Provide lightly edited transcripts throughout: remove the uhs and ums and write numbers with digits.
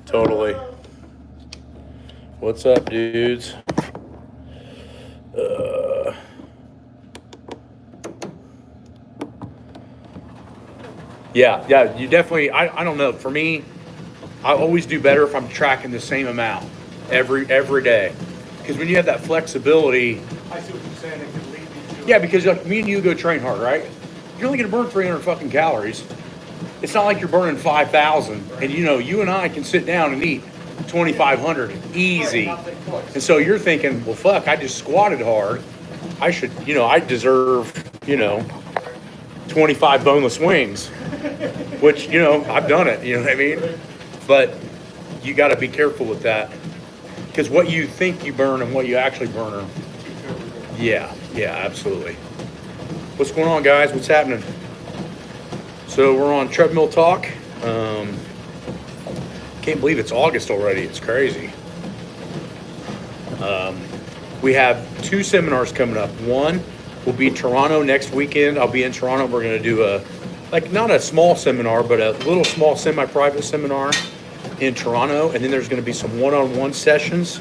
Totally. What's up, dudes? Yeah, you definitely, I don't know. For me, I always do better if I'm tracking the same amount every day. Because when you have that flexibility, I see what you're saying. It could lead me to. yeah, because like me and you go train hard, right? You're only gonna burn 300 fucking calories. It's not like you're burning 5,000. And you and I can sit down and eat 2,500 easy. And so you're thinking, well, fuck, I just squatted hard. I should, I deserve, 25 boneless wings, which, I've done it, you know what I mean? But you got to be careful with that because what you think you burn and what you actually burn are, yeah, absolutely. What's going on, guys? What's happening? So we're on Treadmill Talk. Can't believe it's August already. It's crazy. We have 2 seminars coming up. One will be Toronto next weekend. I'll be in Toronto. We're going to do not a small seminar, but a little small semi-private seminar in Toronto. And then there's going to be some one-on-one sessions.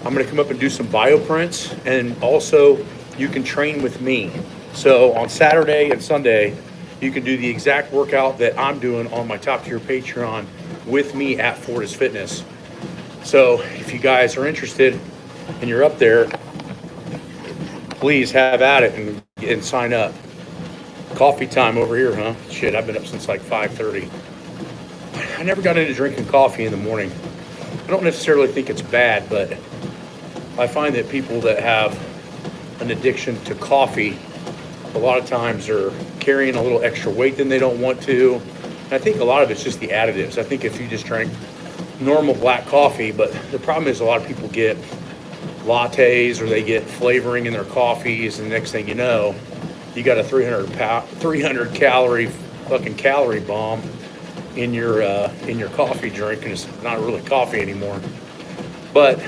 I'm going to come up and do some bioprints. And also you can train with me. So on Saturday and Sunday, you can do the exact workout that I'm doing on my top tier Patreon with me at Fortis Fitness. So if you guys are interested and you're up there, please have at it and sign up. Coffee time over here, huh? Shit, I've been up since like 5:30. I never got into drinking coffee in the morning. I don't necessarily think it's bad, but I find that people that have an addiction to coffee a lot of times are carrying a little extra weight than they don't want to. And I think a lot of it's just the additives. I think if you just drank normal black coffee, but the problem is a lot of people get lattes or they get flavoring in their coffees, and the next thing you know, you got a 300 calorie fucking calorie bomb in your coffee drink, and it's not really coffee anymore. But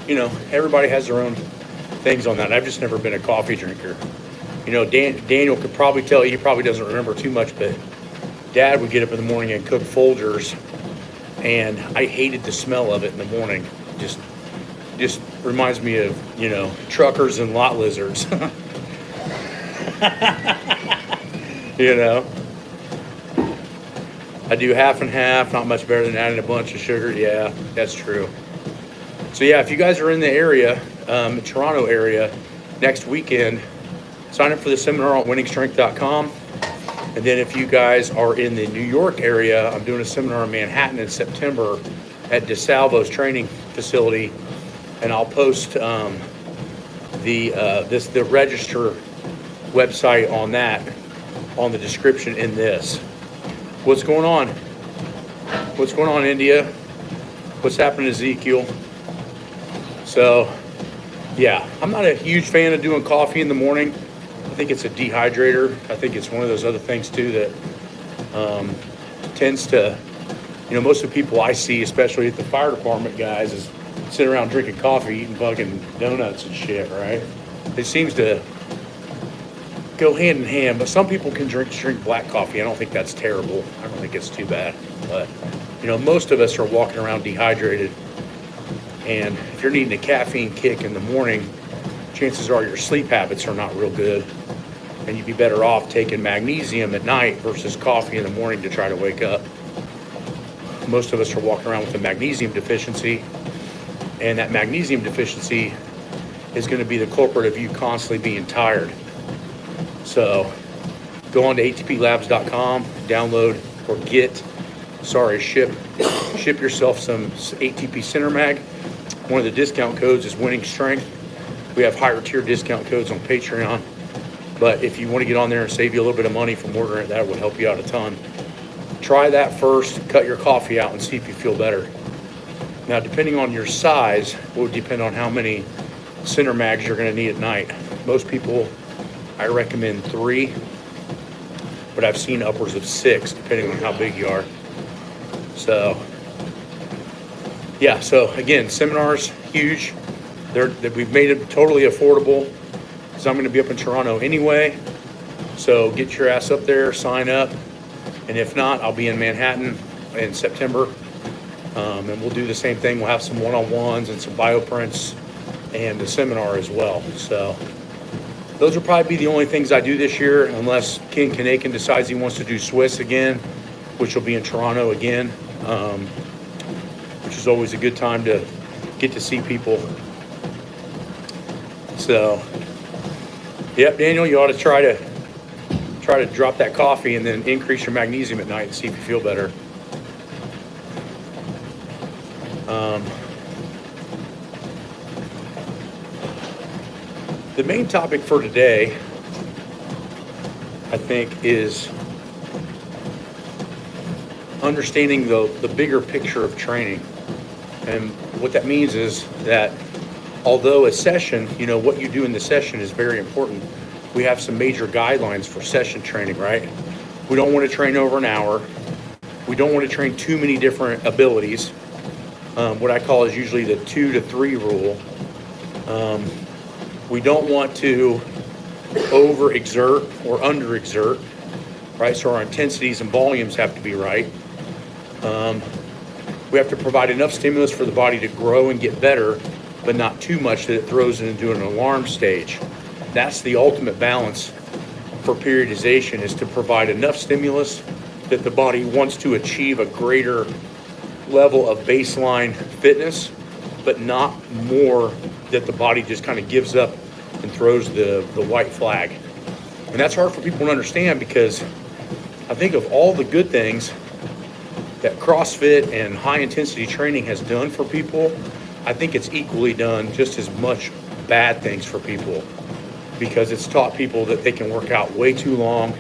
everybody has their own things on that. I've just never been a coffee drinker. Daniel could probably tell you, he probably doesn't remember too much, but Dad would get up in the morning and cook Folgers, and I hated the smell of it in the morning. Just reminds me of, truckers and lot lizards. I do half and half, not much better than adding a bunch of sugar. Yeah, that's true. So yeah, if you guys are in the area, Toronto area, next weekend, sign up for the seminar on wenningstrength.com. And then if you guys are in the New York area, I'm doing a seminar in Manhattan in September at DeSalvo's training facility. And I'll post the register website on that on the description in this. What's going on? What's going on, India? What's happening, Ezekiel? So, yeah, I'm not a huge fan of doing coffee in the morning. I think it's a dehydrator. I think it's one of those other things too that tends to, most of the people I see, especially at the fire department guys, is sitting around drinking coffee, eating fucking donuts and shit, right? It seems to go hand in hand, but some people can drink black coffee. I don't think that's terrible. I don't think it's too bad. But, most of us are walking around dehydrated. And if you're needing a caffeine kick in the morning, chances are your sleep habits are not real good. And you'd be better off taking magnesium at night versus coffee in the morning to try to wake up. Most of us are walking around with a magnesium deficiency. And that magnesium deficiency is going to be the culprit of you constantly being tired. So go on to atplabs.com, download or ship yourself some ATP Center Mag. One of the discount codes is Wenning Strength. We have higher tier discount codes on Patreon. But if you want to get on there and save you a little bit of money from ordering it, that would help you out a ton. Try that first, cut your coffee out and see if you feel better. Now, depending on your size, will depend on how many center mags you're going to need at night. Most people, I recommend 3, but I've seen upwards of 6, depending on how big you are. So, yeah, so again, seminars, huge. We've made it totally affordable because I'm going to be up in Toronto anyway. So get your ass up there, sign up. And if not, I'll be in Manhattan in September And we'll do the same thing. We'll have some one-on-ones and some bioprints and the seminar as well. So those will probably be the only things I do this year, unless Ken Kanakin decides he wants to do Swiss again, which will be in Toronto again, which is always a good time to get to see people. So, yep, Daniel, you ought to try to drop that coffee and then increase your magnesium at night and see if you feel better. The main topic for today, I think, is understanding the bigger picture of training. And what that means is that although a session, what you do in the session is very important, we have some major guidelines for session training, right? We don't want to train over an hour. We don't want to train too many different abilities. What I call is usually the 2 to 3 rule. We don't want to overexert or underexert, right? So our intensities and volumes have to be right. We have to provide enough stimulus for the body to grow and get better, but not too much that it throws it into an alarm stage. That's the ultimate balance for periodization, is to provide enough stimulus that the body wants to achieve a greater level of baseline fitness, but not more that the body just kind of gives up and throws the white flag. And that's hard for people to understand, because I think of all the good things that CrossFit and high intensity training has done for people, I think it's equally done just as much bad things for people, because it's taught people that they can work out way too long.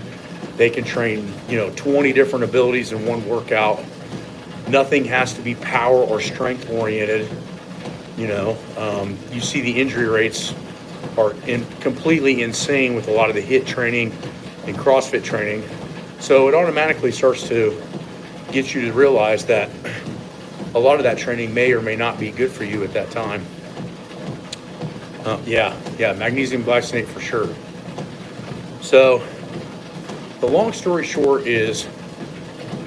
They can train, 20 different abilities in one workout. Nothing has to be power or strength oriented. You see the injury rates are completely insane with a lot of the HIIT training and CrossFit training. So it automatically starts to get you to realize that a lot of that training may or may not be good for you at that time. Magnesium glycinate for sure. So the long story short is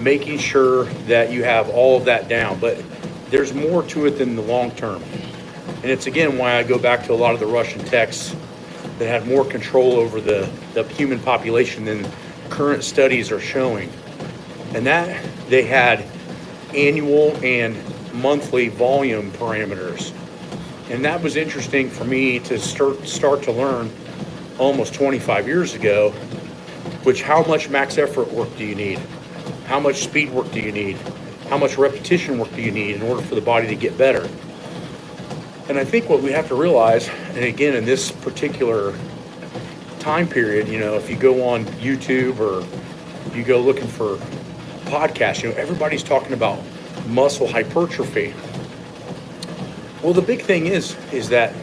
making sure that you have all of that down, but there's more to it than the long term. And it's again why I go back to a lot of the Russian texts that had more control over the human population than current studies are showing. And that they had annual and monthly volume parameters. And that was interesting for me to start to learn almost 25 years ago, which how much max effort work do you need? How much speed work do you need? How much repetition work do you need in order for the body to get better? And I think what we have to realize, and again, in this particular time period, if you go on YouTube or you go looking for podcasts, everybody's talking about muscle hypertrophy. Well, the big thing is that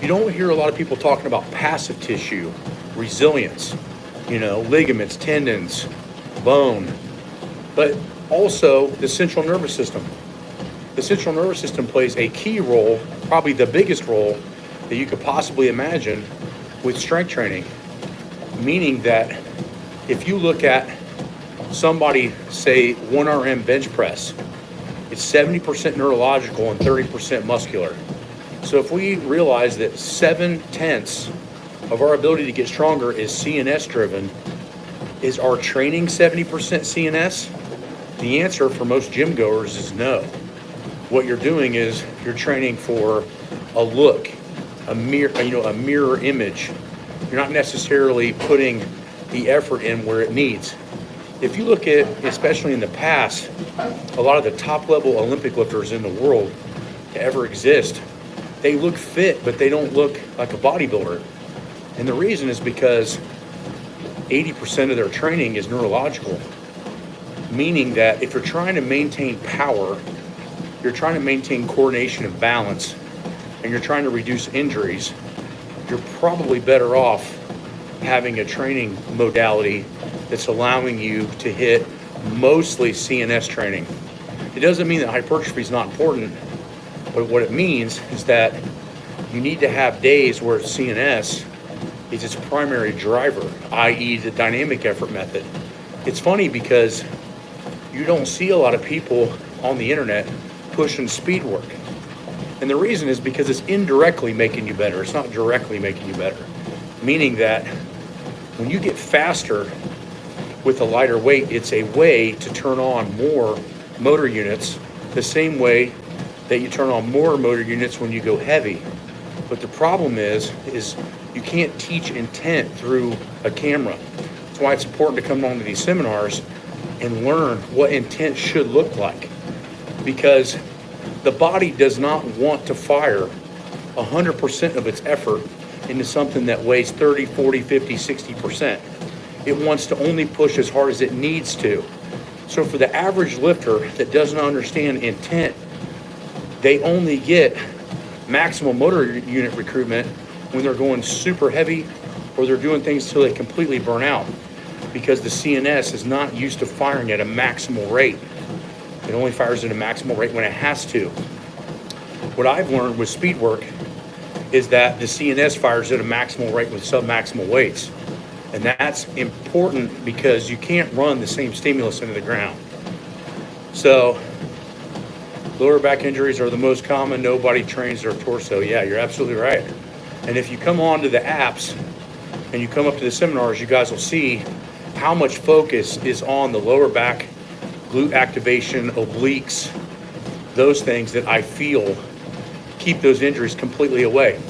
you don't hear a lot of people talking about passive tissue, resilience, ligaments, tendons, bone, but also the central nervous system. The central nervous system plays a key role, probably the biggest role that you could possibly imagine with strength training. Meaning that if you look at somebody, say 1RM bench press, it's 70% neurological and 30% muscular. So if we realize that 7/10 of our ability to get stronger is CNS driven, is our training 70% CNS? The answer for most gym goers is no. What you're doing is you're training for a look, a mirror image. You're not necessarily putting the effort in where it needs. If you look at, especially in the past, a lot of the top level Olympic lifters in the world to ever exist, they look fit, but they don't look like a bodybuilder. And the reason is because 80% of their training is neurological. Meaning that if you're trying to maintain power, you're trying to maintain coordination and balance, and you're trying to reduce injuries, you're probably better off having a training modality that's allowing you to hit mostly CNS training. It doesn't mean that hypertrophy is not important, but what it means is that you need to have days where CNS is its primary driver, i.e. the dynamic effort method. It's funny because you don't see a lot of people on the internet pushing speed work. And the reason is because it's indirectly making you better. It's not directly making you better. Meaning that when you get faster with a lighter weight, it's a way to turn on more motor units the same way that you turn on more motor units when you go heavy. But the problem is you can't teach intent through a camera. That's why it's important to come on to these seminars and learn what intent should look like. Because the body does not want to fire 100% of its effort into something that weighs 30, 40, 50, 60%. It wants to only push as hard as it needs to. So for the average lifter that doesn't understand intent, they only get maximum motor unit recruitment when they're going super heavy or they're doing things till they completely burn out, because the CNS is not used to firing at a maximal rate. It only fires at a maximal rate when it has to. What I've learned with speed work is that the CNS fires at a maximal rate with submaximal weights. And that's important because you can't run the same stimulus into the ground. So lower back injuries are the most common. Nobody trains their torso. Yeah, you're absolutely right. And if you come on to the apps and you come up to the seminars, you guys will see how much focus is on the lower back, glute activation, obliques, those things that I feel keep those injuries completely away.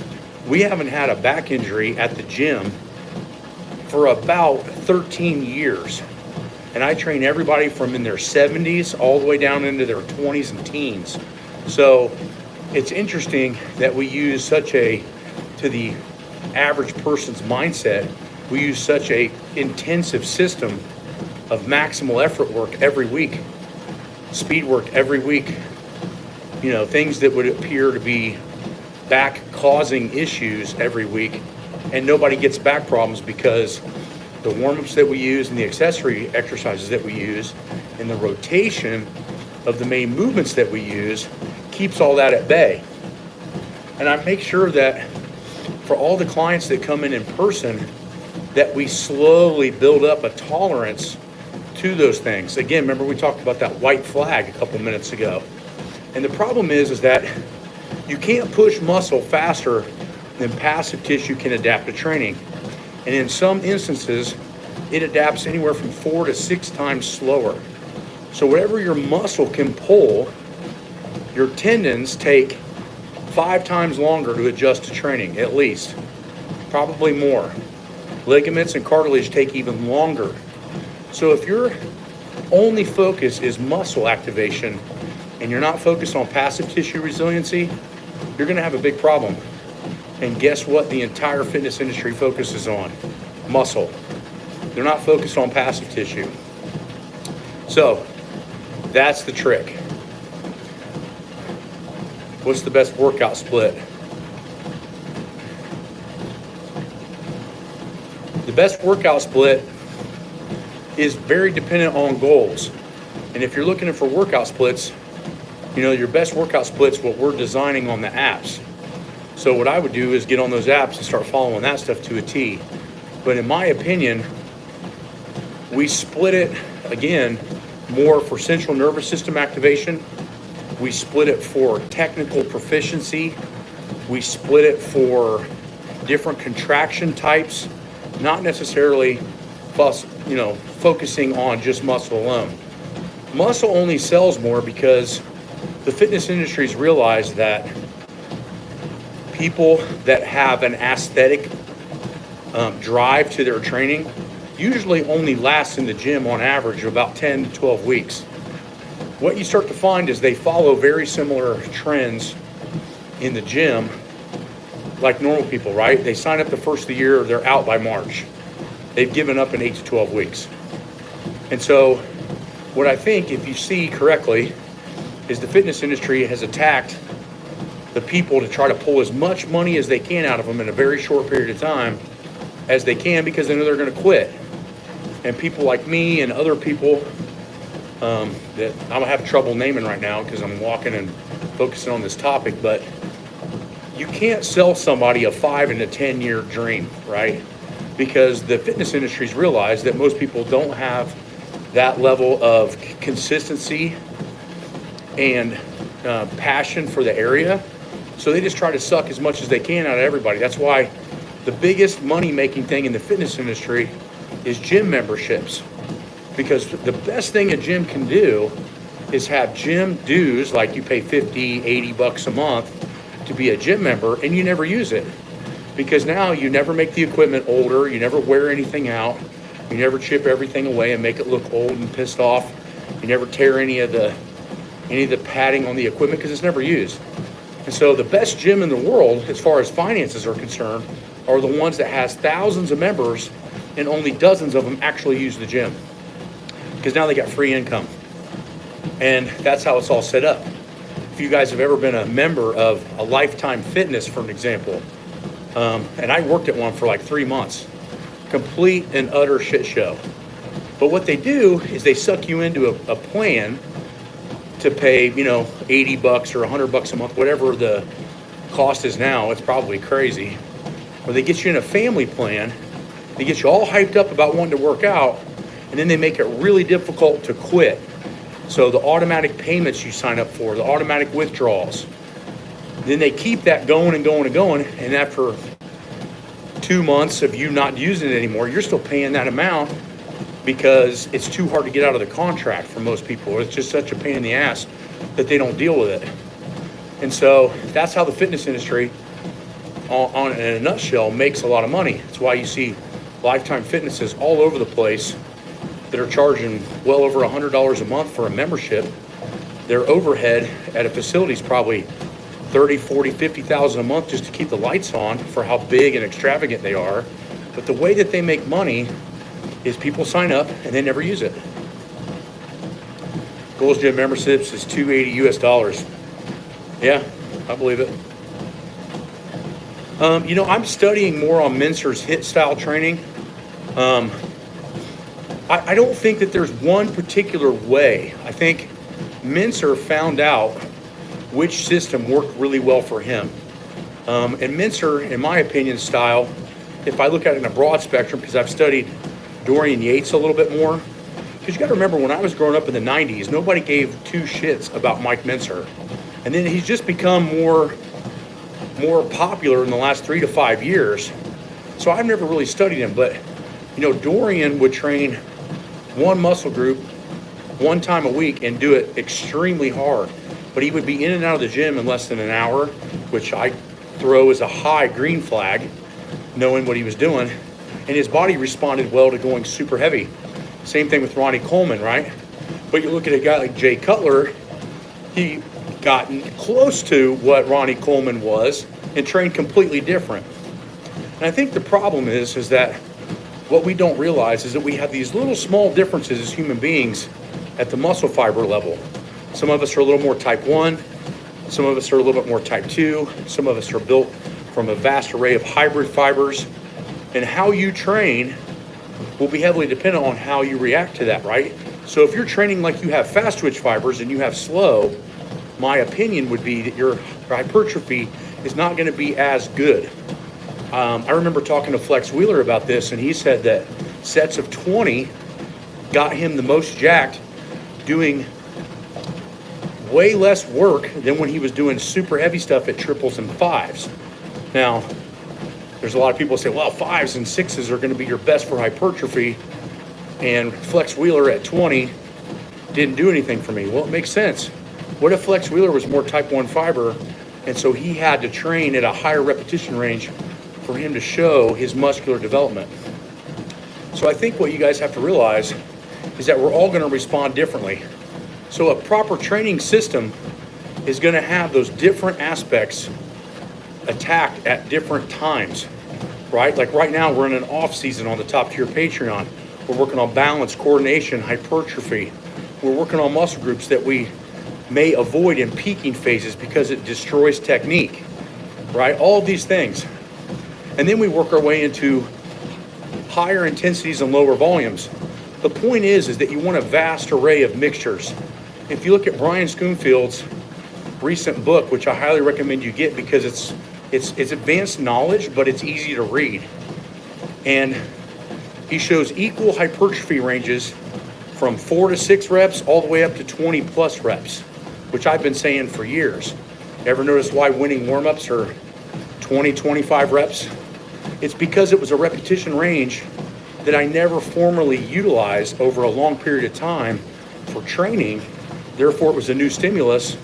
We haven't had a back injury at the gym for about 13 years. And I train everybody from in their 70s all the way down into their 20s and teens. So it's interesting that we use to the average person's mindset, we use such a intensive system of maximal effort work every week, speed work every week, things that would appear to be back causing issues every week, and nobody gets back problems because the warm-ups that we use and the accessory exercises that we use and the rotation of the main movements that we use keeps all that at bay. And I make sure that for all the clients that come in person, that we slowly build up a tolerance to those things. Again, remember we talked about that white flag a couple minutes ago. And the problem is that you can't push muscle faster than passive tissue can adapt to training. And in some instances, it adapts anywhere from 4 to 6 times slower. So whatever your muscle can pull, your tendons take 5 times longer to adjust to training, at least. Probably more. Ligaments and cartilage take even longer. So if your only focus is muscle activation and you're not focused on passive tissue resiliency, you're going to have a big problem. And guess what the entire fitness industry focuses on? Muscle. They're not focused on passive tissue. So that's the trick. What's the best workout split? The best workout split is very dependent on goals. And if you're looking for workout splits, your best workout split's what we're designing on the apps. So what I would do is get on those apps and start following that stuff to a T. But in my opinion, we split it, again, more for central nervous system activation. We split it for technical proficiency. We split it for different contraction types, not necessarily focusing on just muscle alone. Muscle only sells more because the fitness industry's realized that people that have an aesthetic drive to their training usually only lasts in the gym on average about 10 to 12 weeks. What you start to find is they follow very similar trends in the gym like normal people, right? They sign up the first of the year, they're out by March. They've given up in 8 to 12 weeks. And so what I think, if you see correctly, is the fitness industry has attacked the people to try to pull as much money as they can out of them in a very short period of time as they can, because they know they're going to quit. And people like me and other people that I'm having trouble naming right now because I'm walking and focusing on this topic, but you can't sell somebody a 5 and a 10 year dream, right? Because the fitness industry's realized that most people don't have that level of consistency and passion for the area. So they just try to suck as much as they can out of everybody. That's why the biggest money-making thing in the fitness industry is gym memberships. Because the best thing a gym can do is have gym dues, like you pay 50, 80 bucks a month to be a gym member, and you never use it. Because now you never make the equipment older, you never wear anything out, you never chip everything away and make it look old and pissed off. You never tear any of the padding on the equipment because it's never used. And so the best gym in the world, as far as finances are concerned, are the ones that has thousands of members and only dozens of them actually use the gym. Because now they got free income. And that's how it's all set up. If you guys have ever been a member of a Lifetime Fitness, for an example, and I worked at one for like 3 months, complete and utter shit show. But what they do is they suck you into a plan to pay, 80 bucks or 100 bucks a month, whatever the cost is now. It's probably crazy. Or they get you in a family plan. They get you all hyped up about wanting to work out, and then they make it really difficult to quit. So the automatic payments you sign up for, the automatic withdrawals, then they keep that going and going and going, and after 2 months of you not using it anymore, you're still paying that amount because it's too hard to get out of the contract for most people. It's just such a pain in the ass that they don't deal with it. And so that's how the fitness industry, in a nutshell, makes a lot of money. That's why you see Lifetime Fitnesses all over the place that are charging well over $100 a month for a membership. Their overhead at a facility is probably 30, 40, 50,000 a month just to keep the lights on for how big and extravagant they are. But the way that they make money is people sign up and they never use it. Gold's Gym memberships is $280 US. Yeah, I believe it. I'm studying more on Mincer's HIIT style training. I don't think that there's one particular way. I think Mincer found out which system worked really well for him. And Mincer, in my opinion, style, if I look at it in a broad spectrum, because I've studied Dorian Yates a little bit more, because you got to remember, when I was growing up in the 90s, nobody gave two shits about Mike Mincer. And then he's just become more popular in the last 3 to 5 years. So I've never really studied him, but Dorian would train one muscle group one time a week and do it extremely hard. But he would be in and out of the gym in less than an hour, which I throw as a high green flag, knowing what he was doing. And his body responded well to going super heavy. Same thing with Ronnie Coleman, right? But you look at a guy like Jay Cutler, he got close to what Ronnie Coleman was and trained completely different. And I think the problem is that what we don't realize is that we have these little small differences as human beings at the muscle fiber level. Some of us are a little more type 1, some of us are a little bit more type 2, some of us are built from a vast array of hybrid fibers. And how you train will be heavily dependent on how you react to that, right? So if you're training like you have fast twitch fibers and you have slow, my opinion would be that your hypertrophy is not going to be as good. I remember talking to Flex Wheeler about this, and he said that sets of 20 got him the most jacked, doing way less work than when he was doing super heavy stuff at triples and fives. Now, there's a lot of people who say, well, 5s and 6s are going to be your best for hypertrophy, and Flex Wheeler at 20 didn't do anything for me. Well, it makes sense. What if Flex Wheeler was more type 1 fiber, and so he had to train at a higher repetition range for him to show his muscular development? So I think what you guys have to realize is that we're all going to respond differently. So a proper training system is going to have those different aspects attacked at different times, right? Like right now, we're in an off season on the top tier Patreon. We're working on balance, coordination, hypertrophy. We're working on muscle groups that we may avoid in peaking phases because it destroys technique, right? All of these things. And then we work our way into higher intensities and lower volumes. The point is that you want a vast array of mixtures. If you look at Brian Schoonfield's recent book, which I highly recommend you get because it's advanced knowledge, but it's easy to read. And he shows equal hypertrophy ranges from 4 to 6 reps all the way up to 20 plus reps. which I've been saying for years. Ever notice why winning warm-ups are 20, 25 reps? It's because it was a repetition range that I never formally utilized over a long period of time for training. Therefore, it was a new stimulus.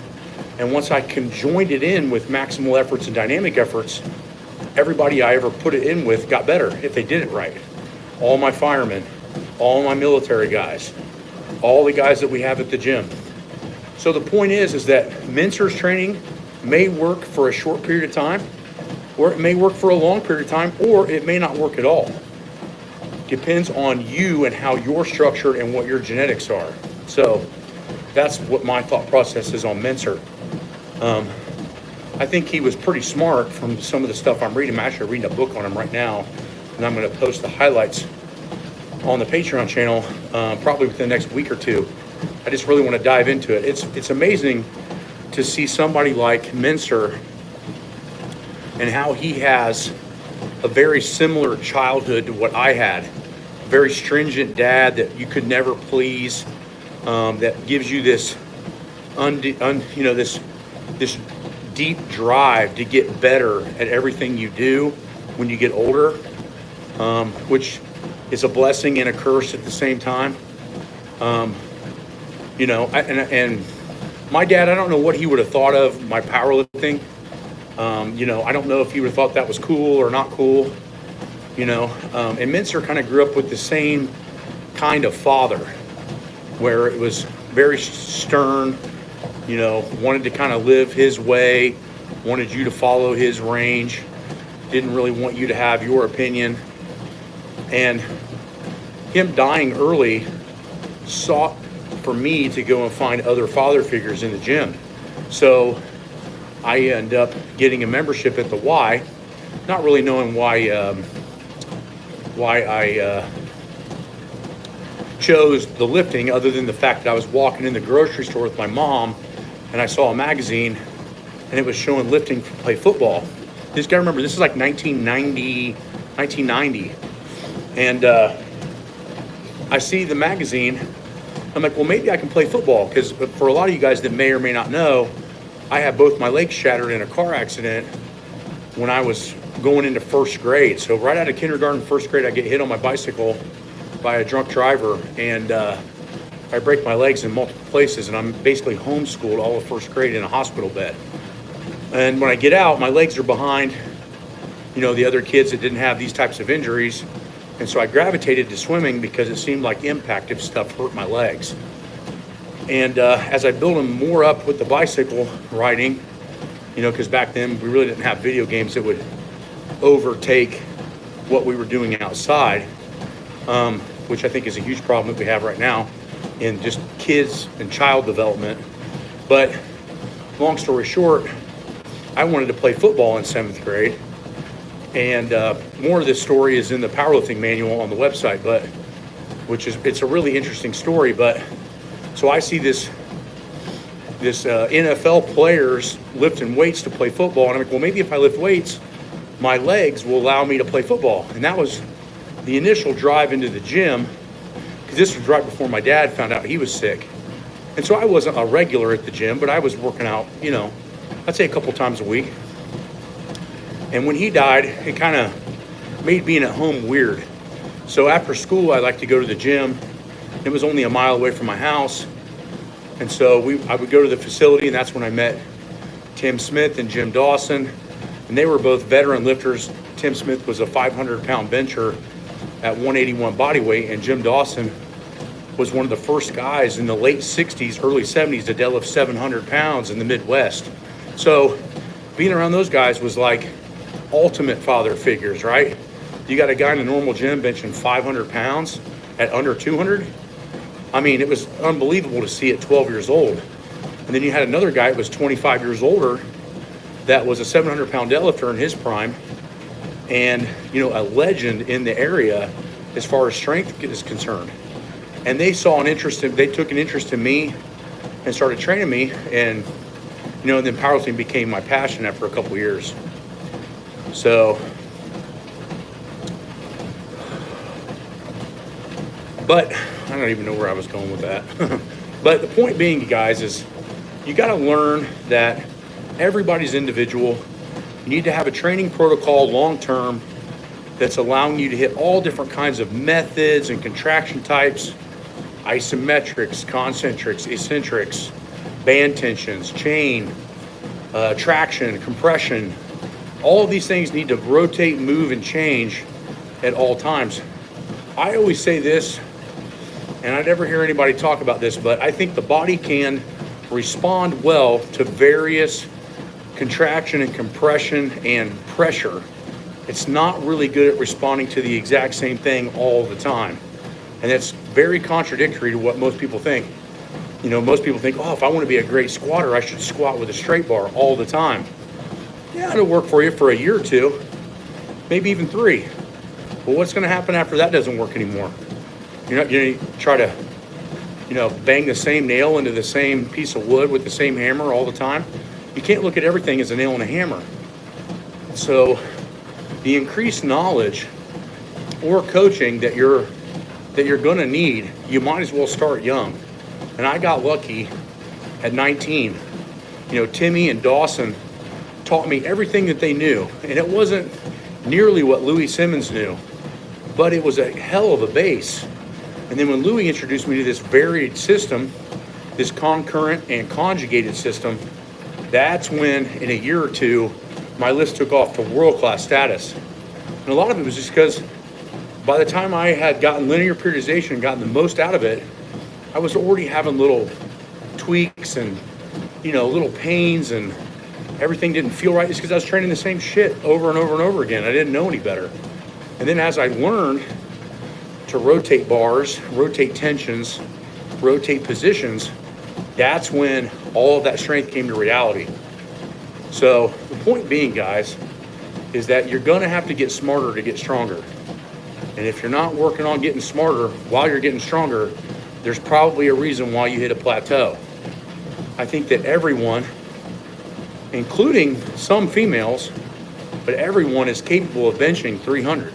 And once I conjoined it in with maximal efforts and dynamic efforts, everybody I ever put it in with got better if they did it right. All my firemen, all my military guys, all the guys that we have at the gym. So the point is that Mincer's training may work for a short period of time, or it may work for a long period of time, or it may not work at all. Depends on you and how you're structured and what your genetics are. So that's what my thought process is on Mincer. I think he was pretty smart from some of the stuff I'm reading. I'm actually reading a book on him right now, and I'm going to post the highlights on the Patreon channel probably within the next week or two. I just really want to dive into it. It's amazing to see somebody like Mincer and how he has a very similar childhood to what I had. A very stringent dad that you could never please, that gives you this, this deep drive to get better at everything you do when you get older, which is a blessing and a curse at the same time. And my dad, I don't know what he would have thought of my powerlifting. I don't know if he would have thought that was cool or not cool, and Mincer kind of grew up with the same kind of father, where it was very stern, wanted to kind of live his way, wanted you to follow his range, didn't really want you to have your opinion. And him dying early sought for me to go and find other father figures in the gym. So I end up getting a membership at the Y, not really knowing why I chose the lifting, other than the fact that I was walking in the grocery store with my mom and I saw a magazine and it was showing lifting to play football. This guy, remember, this is like 1990. And I see the magazine. I'm like, well, maybe I can play football, because for a lot of you guys that may or may not know, I had both my legs shattered in a car accident when I was going into first grade. So right out of kindergarten, first grade, I get hit on my bicycle by a drunk driver, and I break my legs in multiple places, and I'm basically homeschooled all of first grade in a hospital bed. And when I get out, my legs are behind, the other kids that didn't have these types of injuries. And so I gravitated to swimming because it seemed like impact if stuff hurt my legs. And as I built them more up with the bicycle riding, because back then we really didn't have video games that would overtake what we were doing outside, which I think is a huge problem that we have right now in just kids and child development. But long story short, I wanted to play football in 7th grade. And more of this story is in the powerlifting manual on the website, it's a really interesting story. But so I see this NFL players lifting weights to play football, and I'm like, well, maybe if I lift weights, my legs will allow me to play football. And that was the initial drive into the gym, because this was right before my dad found out he was sick. And so I wasn't a regular at the gym, but I was working out, I'd say a couple times a week. And when he died, it kind of made being at home weird. So after school, I like to go to the gym. It was only a mile away from my house. And so I would go to the facility, and that's when I met Tim Smith and Jim Dawson. And they were both veteran lifters. Tim Smith was a 500-pound bencher at 181 body weight, and Jim Dawson was one of the first guys in the late 60s, early 70s to deadlift 700 pounds in the Midwest. So being around those guys was like ultimate father figures, right? You got a guy in a normal gym benching 500 pounds at under 200. I mean, it was unbelievable to see at 12 years old. And then you had another guy that was 25 years older that was a 700-pound deadlifter in his prime, and a legend in the area as far as strength is concerned. And they took an interest in me and started training me, and then powerlifting became my passion after a couple years. So, but I don't even know where I was going with that. But the point being, you guys, is you got to learn that everybody's individual. You need to have a training protocol long-term that's allowing you to hit all different kinds of methods and contraction types, isometrics, concentrics, eccentrics, band tensions, chain, traction, compression. All of these things need to rotate, move, and change at all times. I always say this, and I never hear anybody talk about this, but I think the body can respond well to various contraction and compression and pressure. It's not really good at responding to the exact same thing all the time. And that's very contradictory to what most people think. You know, most people think, oh, if I want to be a great squatter, I should squat with a straight bar all the time. Yeah, it'll work for you for a year or two, maybe even 3. But what's going to happen after that doesn't work anymore? You're not going to try to, bang the same nail into the same piece of wood with the same hammer all the time. You can't look at everything as a nail and a hammer. So the increased knowledge or coaching that you're going to need, you might as well start young. And I got lucky at 19. Timmy and Dawson taught me everything that they knew. And it wasn't nearly what Louis Simmons knew, but it was a hell of a base. And then when Louis introduced me to this varied system, this concurrent and conjugated system, that's when in a year or 2, my list took off to world-class status. And a lot of it was just because by the time I had gotten linear periodization and gotten the most out of it, I was already having little tweaks and, little pains, and everything didn't feel right just because I was training the same shit over and over and over again. I didn't know any better. And then as I learned to rotate bars, rotate tensions, rotate positions, that's when all of that strength came to reality. So the point being, guys, is that you're going to have to get smarter to get stronger. And if you're not working on getting smarter while you're getting stronger, there's probably a reason why you hit a plateau. I think that everyone, including some females, but everyone is capable of benching 300.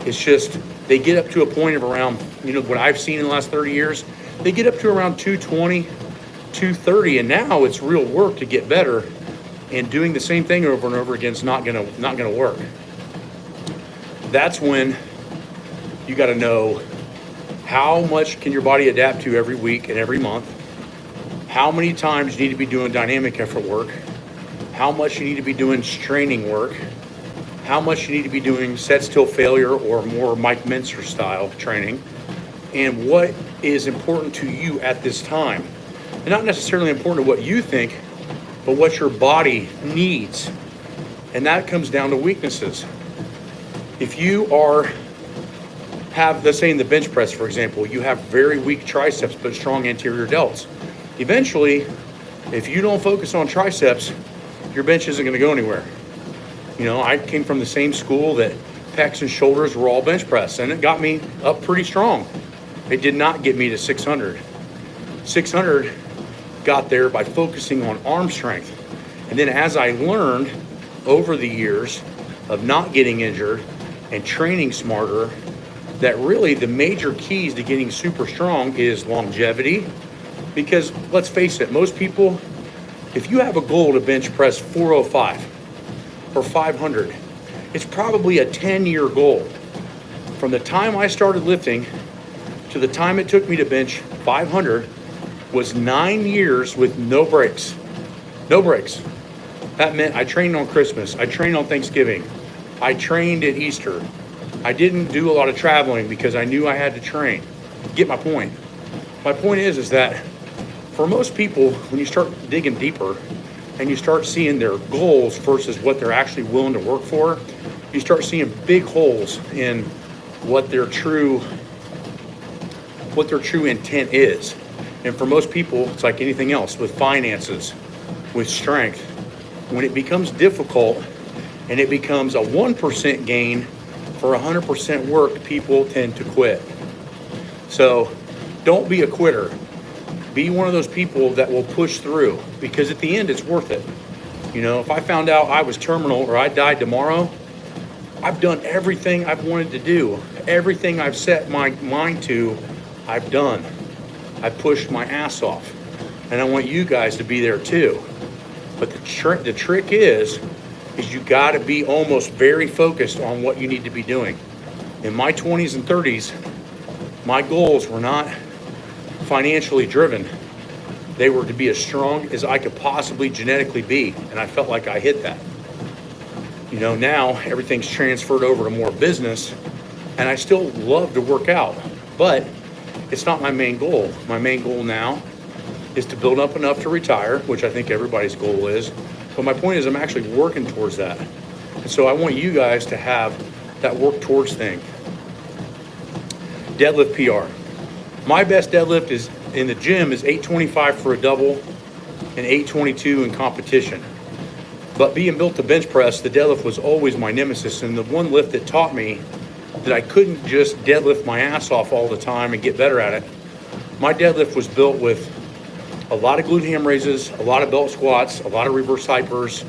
It's just they get up to a point of around, what I've seen in the last 30 years, they get up to around 220, 230, and now it's real work to get better. And doing the same thing over and over again is not gonna work. That's when you got to know how much can your body adapt to every week and every month, how many times you need to be doing dynamic effort work, how much you need to be doing straining work, how much you need to be doing set still failure or more Mike Mentzer style training, and what is important to you at this time. And not necessarily important to what you think, but what your body needs. And that comes down to weaknesses. If you have, let's say in the bench press, for example, you have very weak triceps but strong anterior delts. Eventually, if you don't focus on triceps, your bench isn't going to go anywhere. I came from the same school that pecs and shoulders were all bench press, and it got me up pretty strong. It did not get me to 600. 600 got there by focusing on arm strength. And then as I learned over the years of not getting injured and training smarter, that really the major keys to getting super strong is longevity. Because let's face it, most people, if you have a goal to bench press 405 or 500, it's probably a 10-year goal. From the time I started lifting to the time it took me to bench 500 was 9 years with no breaks. No breaks. That meant I trained on Christmas. I trained on Thanksgiving. I trained at Easter. I didn't do a lot of traveling because I knew I had to train. Get my point? My point is that for most people, when you start digging deeper and you start seeing their goals versus what they're actually willing to work for, you start seeing big holes in what their true intent is. And for most people, it's like anything else with finances, with strength. When it becomes difficult and it becomes a 1% gain for 100% work, people tend to quit. So don't be a quitter. Be one of those people that will push through, because at the end it's worth it. If I found out I was terminal or I died tomorrow, I've done everything I've wanted to do. Everything I've set my mind to, I've done. I pushed my ass off. and I want you guys to be there too. But the trick is you got to be almost very focused on what you need to be doing. In my 20s and 30s, my goals were not financially driven. They were to be as strong as I could possibly genetically be, and I felt like I hit that. You know, now everything's transferred over to more business, and I still love to work out, but it's not my main goal. My main goal now is to build up enough to retire, which I think everybody's goal is. But my point is I'm actually working towards that. And so I want you guys to have that work towards thing. Deadlift PR. My best deadlift is in the gym is 825 for a double and 822 in competition. But being built to bench press, the deadlift was always my nemesis, and the one lift that taught me that I couldn't just deadlift my ass off all the time and get better at it. My deadlift was built with a lot of glute ham raises, a lot of belt squats, a lot of reverse hypers,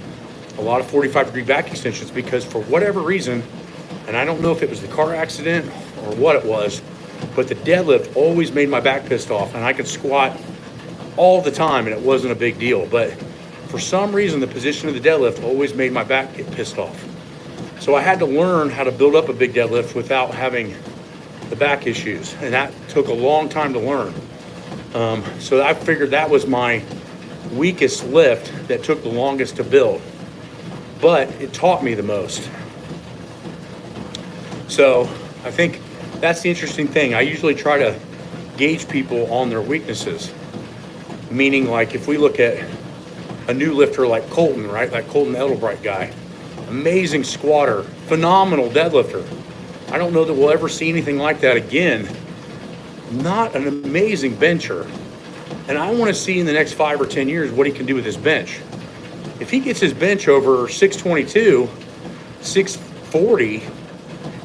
a lot of 45-degree back extensions, because for whatever reason, and I don't know if it was the car accident or what it was, but the deadlift always made my back pissed off, and I could squat all the time and it wasn't a big deal. But for some reason, the position of the deadlift always made my back get pissed off. So I had to learn how to build up a big deadlift without having the back issues, and that took a long time to learn. So I figured that was my weakest lift that took the longest to build, but it taught me the most. So I think that's the interesting thing. I usually try to gauge people on their weaknesses, meaning like if we look at a new lifter like Colton, right? Like Colton Edelbright guy, amazing squatter, phenomenal deadlifter. I don't know that we'll ever see anything like that again. Not an amazing bencher. And I want to see in the next 5 or 10 years what he can do with his bench. If he gets his bench over 622, 640,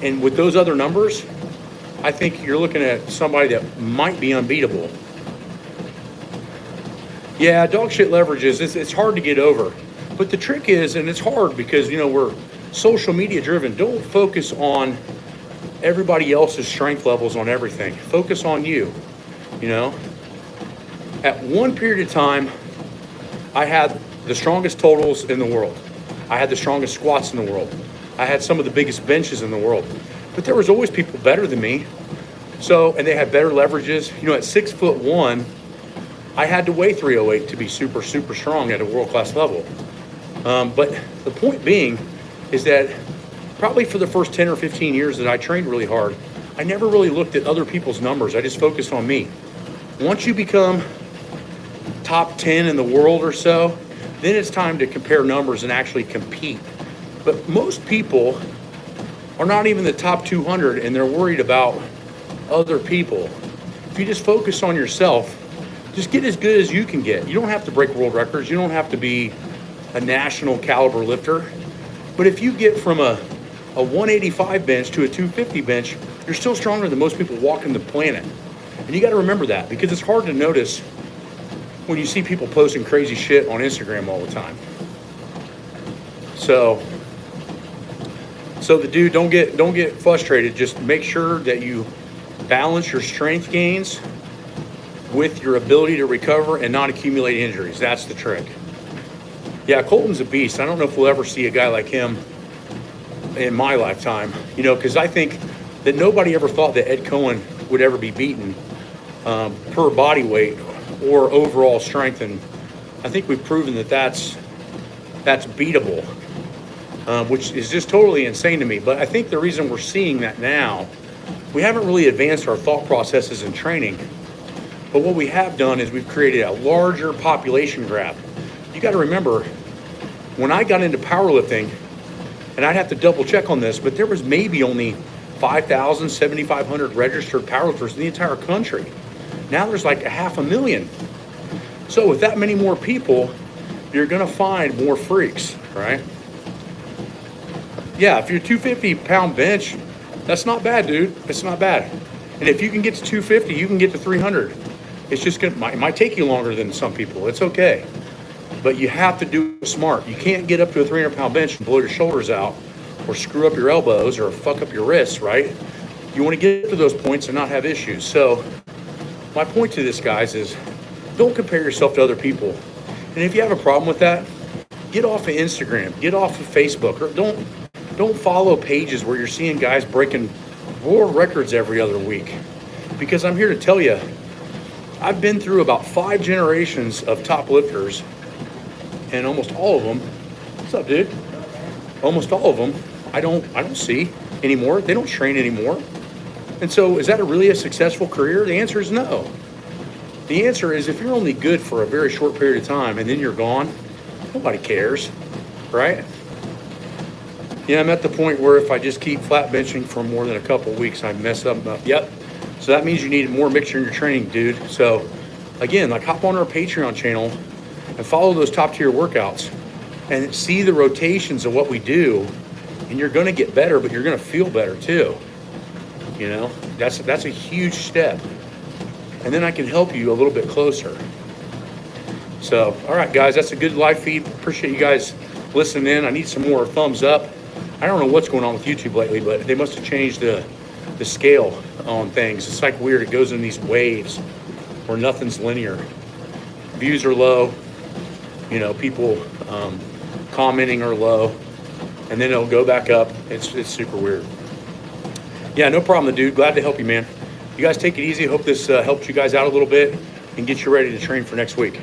and with those other numbers, I think you're looking at somebody that might be unbeatable. Yeah, dog shit leverages, it's hard to get over. But the trick is, and it's hard because, you know, we're social media driven. Don't focus on everybody else's strength levels on everything. Focus on you, you know. At one period of time, I had the strongest totals in the world. I had the strongest squats in the world. I had some of the biggest benches in the world. But there was always people better than me. So, and they had better leverages. You know, at 6'1", I had to weigh 308 to be super, super strong at a world-class level. But the point being is that probably for the first 10 or 15 years that I trained really hard, I never really looked at other people's numbers. I just focused on me. Once you become top 10 in the world or so, then it's time to compare numbers and actually compete. But most people are not even the top 200 and they're worried about other people. If you just focus on yourself, just get as good as you can get. You don't have to break world records. You don't have to be a national caliber lifter. But if you get from a 185 bench to a 250 bench, you're still stronger than most people walking the planet. And you got to remember that, because it's hard to notice when you see people posting crazy shit on Instagram all the time. So the dude, don't get frustrated. Just make sure that you balance your strength gains with your ability to recover and not accumulate injuries. That's the trick. Yeah, Colton's a beast. I don't know if we'll ever see a guy like him in my lifetime, you know, because I think that nobody ever thought that Ed Cohen would ever be beaten per body weight or overall strength, and I think we've proven that that's beatable, which is just totally insane to me. But I think the reason we're seeing that now, we haven't really advanced our thought processes in training, but what we have done is we've created a larger population graph. You got to remember, when I got into powerlifting, and I'd have to double check on this, but there was maybe only 5,000, 7,500 registered powerlifters in the entire country. Now there's like 500,000. So with that many more people, you're gonna find more freaks, right? Yeah, if you're 250 pound bench, that's not bad, dude. It's not bad. And if you can get to 250, you can get to 300. It's just it might take you longer than some people. It's okay. But you have to do it smart. You can't get up to a 300 pound bench and blow your shoulders out or screw up your elbows or fuck up your wrists, right? You want to get to those points and not have issues. So my point to this, guys, is Don't compare yourself to other people. And if you have a problem with that, get off of Instagram, get off of Facebook, or don't follow pages where you're seeing guys breaking world records every other week. Because I'm here to tell you, I've been through about 5 generations of top lifters, and almost all of them, what's up, dude? Almost all of them, I don't see anymore. They don't train anymore. And so is that really a successful career? The answer is no. The answer is if you're only good for a very short period of time and then you're gone, nobody cares, right? Yeah, I'm at the point where if I just keep flat benching for more than a couple of weeks, I mess up. Yep. So that means you need more mixture in your training, dude. So again, like hop on our Patreon channel and follow those top tier workouts and see the rotations of what we do. And you're going to get better, but you're going to feel better too. You know, that's a huge step. And then I can help you a little bit closer. So, all right, guys, that's a good live feed. Appreciate you guys listening in. I need some more thumbs up. I don't know what's going on with YouTube lately, but they must have changed the scale on things. It's like weird. It goes in these waves where nothing's linear. Views are low. You know, people commenting are low. And then it'll go back up. It's super weird. Yeah, no problem, dude. Glad to help you, man. You guys take it easy. Hope this helped you guys out a little bit and get you ready to train for next week.